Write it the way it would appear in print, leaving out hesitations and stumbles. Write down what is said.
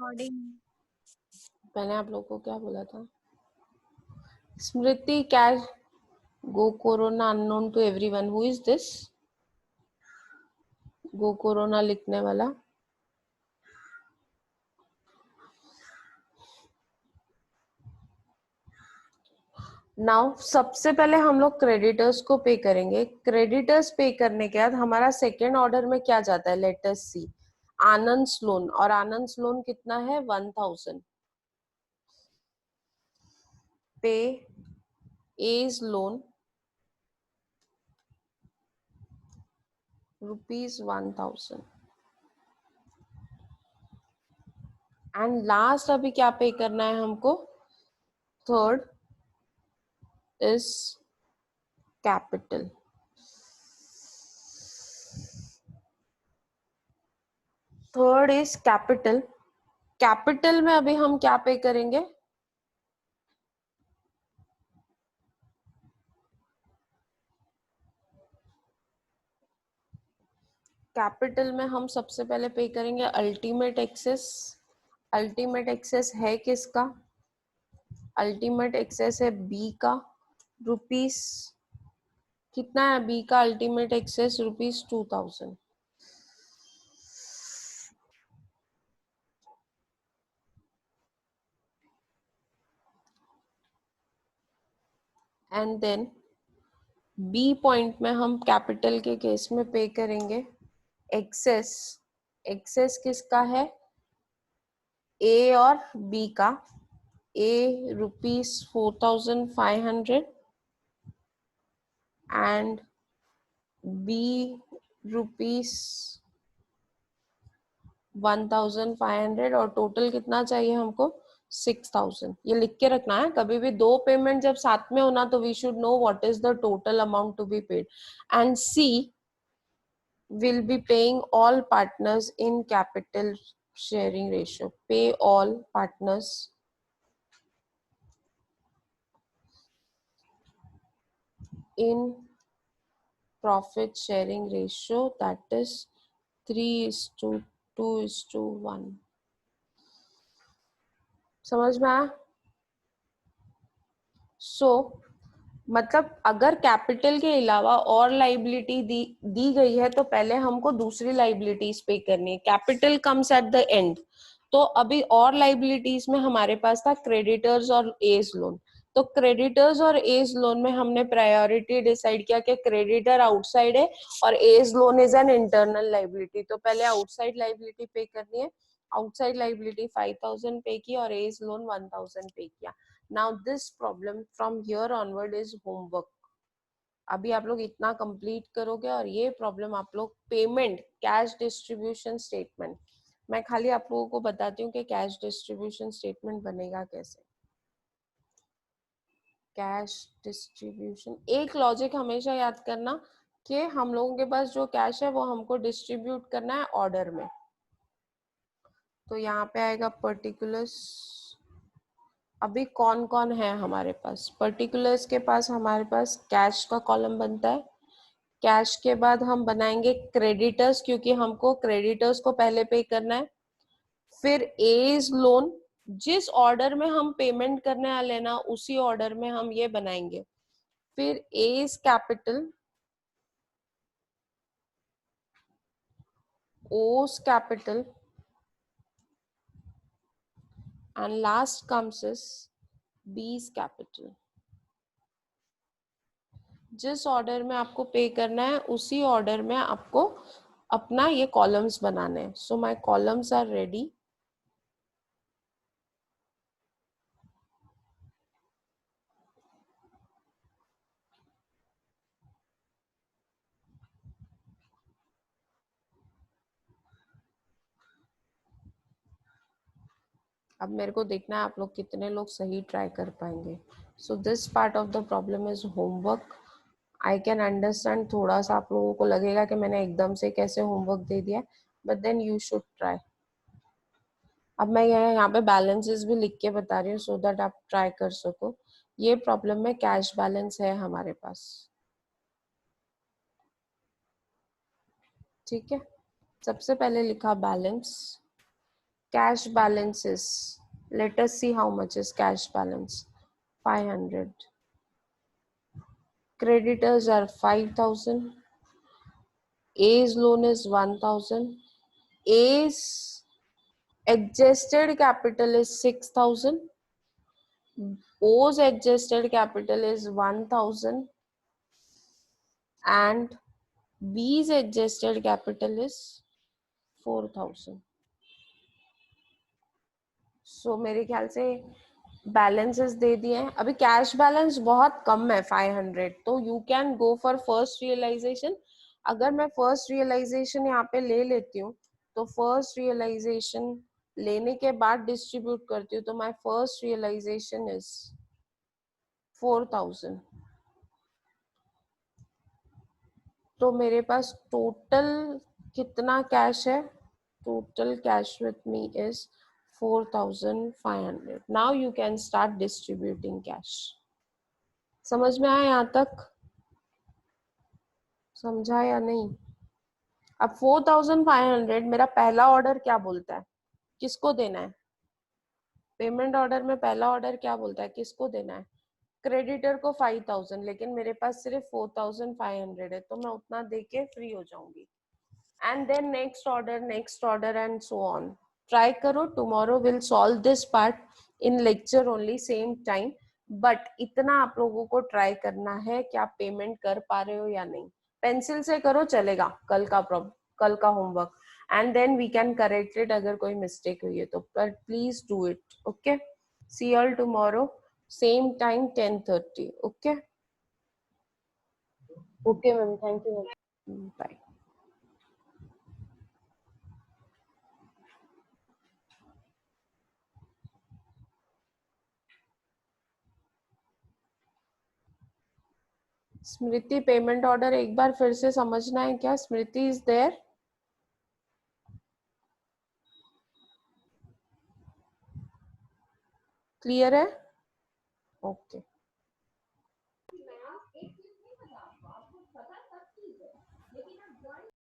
Recording. मैंने आप लोगों को क्या बोला था? Smriti cash go corona unknown to everyone, who is this? Go corona लिखने वाला नाउ सबसे पहले हम लोग क्रेडिटर्स को पे करेंगे। क्रेडिटर्स पे करने के बाद हमारा सेकेंड ऑर्डर में क्या जाता है, लेट अस सी। आनंद लोन, और आनंद लोन कितना है, 1000। पे एज लोन ₹1000। एंड लास्ट अभी क्या पे करना है हमको, third is capital. Third is capital. Capital में अभी हम क्या पे करेंगे, कैपिटल में हम सबसे पहले पे करेंगे अल्टीमेट एक्सेस। अल्टीमेट एक्सेस है किसका, अल्टीमेट एक्सेस है बी का। रुपीस कितना है बी का ultimate access, ₹2000। And then B point में हम कैपिटल के केस में पे करेंगे एक्सेस। एक्सेस किसका है, ए और बी का। ए ₹4500 एंड बी ₹1500, और टोटल कितना चाहिए हमको, 6000। ये लिख के रखना है, कभी भी दो पेमेंट जब साथ में होना तो we should know what is the total amount to be paid. And C will be paying all partners in capital sharing ratio. Pay all partners in profit sharing ratio, that is 3:2:1। समझ में आया? मतलब अगर capital के अलावा और liability दी गई है तो पहले हमको दूसरी लाइबिलिटीज पे करनी है। Capital comes at the end. तो अभी और लाइबिलिटीज में हमारे पास था क्रेडिटर्स और एज लोन। तो क्रेडिटर्स और एज लोन में हमने प्रायोरिटी डिसाइड किया कि क्रेडिटर आउटसाइड है और as loan is an internal liability. तो पहले आउटसाइड लाइबिलिटी पे करनी है। आउटसाइड लाइबिलिटी 5000 पे की और एज लोन 1000 पे किया। Now this problem from here onward is homework। अभी आप लोग इतना कंप्लीट करोगे और ये प्रॉब्लम आप लोग पेमेंट कैश डिस्ट्रीब्यूशन स्टेटमेंट, मैं खाली आप लोगों को बताती हूँ कि कैश डिस्ट्रीब्यूशन स्टेटमेंट बनेगा कैसे। कैश डिस्ट्रीब्यूशन, एक लॉजिक हमेशा याद करना कि हम लोगों के पास जो कैश है वो हमको डिस्ट्रीब्यूट करना है ऑर्डर में। तो यहाँ पे आएगा पर्टिकुलर्स। अभी कौन कौन है हमारे पास, पर्टिकुलर्स के पास हमारे पास कैश का कॉलम बनता है। कैश के बाद हम बनाएंगे क्रेडिटर्स, क्योंकि हमको क्रेडिटर्स को पहले पे करना है। फिर एज लोन, जिस ऑर्डर में हम पेमेंट करने वाले ना उसी ऑर्डर में हम ये बनाएंगे। फिर एज कैपिटल, ओस capital, and last comes is बीज कैपिटल। जिस ऑर्डर में आपको पे करना है उसी ऑर्डर में आपको अपना ये कॉलम्स बनाने हैं। So my columns are ready. अब मेरे को देखना है आप लोग कितने लोग सही ट्राई कर पाएंगे। So this part of the problem is homework. I can understand, थोड़ा सा आप लोगों को लगेगा कि मैंने एकदम से कैसे होमवर्क दे दिया, but then you should try. अब मैं यहाँ पे बैलेंसेस भी लिख के बता रही हूँ सो दैट आप ट्राई कर सको। ये प्रॉब्लम में कैश बैलेंस है हमारे पास, ठीक है। सबसे पहले लिखा balance, Cash balance is, let us see how much is cash balance. 500. Creditors are 5,000. A's loan is 1,000. A's adjusted capital is 6,000. O's adjusted capital is 1,000. And B's adjusted capital is 4,000. सो मेरे ख्याल से बैलेंसेस दे दिए हैं. अभी cash balance बहुत कम है 500, तो you can go for first realisation. अगर मैं फर्स्ट रियलाइजेशन यहाँ पे ले लेती हूँ तो फर्स्ट रियलाइजेशन लेने के बाद डिस्ट्रीब्यूट करती हूँ तो माय फर्स्ट रियलाइजेशन इज 4,000. तो मेरे पास टोटल कितना कैश है? Total cash with me is 4,500. Now you can start distributing cash. समझ में आया यहाँ तक? समझा या नहीं? अब 4,500 मेरा पहला ऑर्डर क्या बोलता है, किसको देना है? पेमेंट ऑर्डर में पहला ऑर्डर क्या बोलता है, किसको देना है? क्रेडिटर को 5,000, लेकिन मेरे पास सिर्फ 4,500 है, तो मैं उतना दे के फ्री हो जाऊंगी. And then next order and so on. Try करो. Tomorrow we'll solve this part in lecture only, same time. But इतना आप लोगों को try करना है कि आप पेमेंट कर पा रहे हो या नहीं. पेंसिल से करो चलेगा कल का homework. And then we can correct it अगर कोई mistake हुई है तो. But please do it. Okay. See you all tomorrow. Same time 10:30. Okay. Okay, ma'am. Thank you, ma'am. Bye. Smriti payment order एक बार फिर से समझना है क्या? स्मृति इज देयर? क्लियर है? ओके.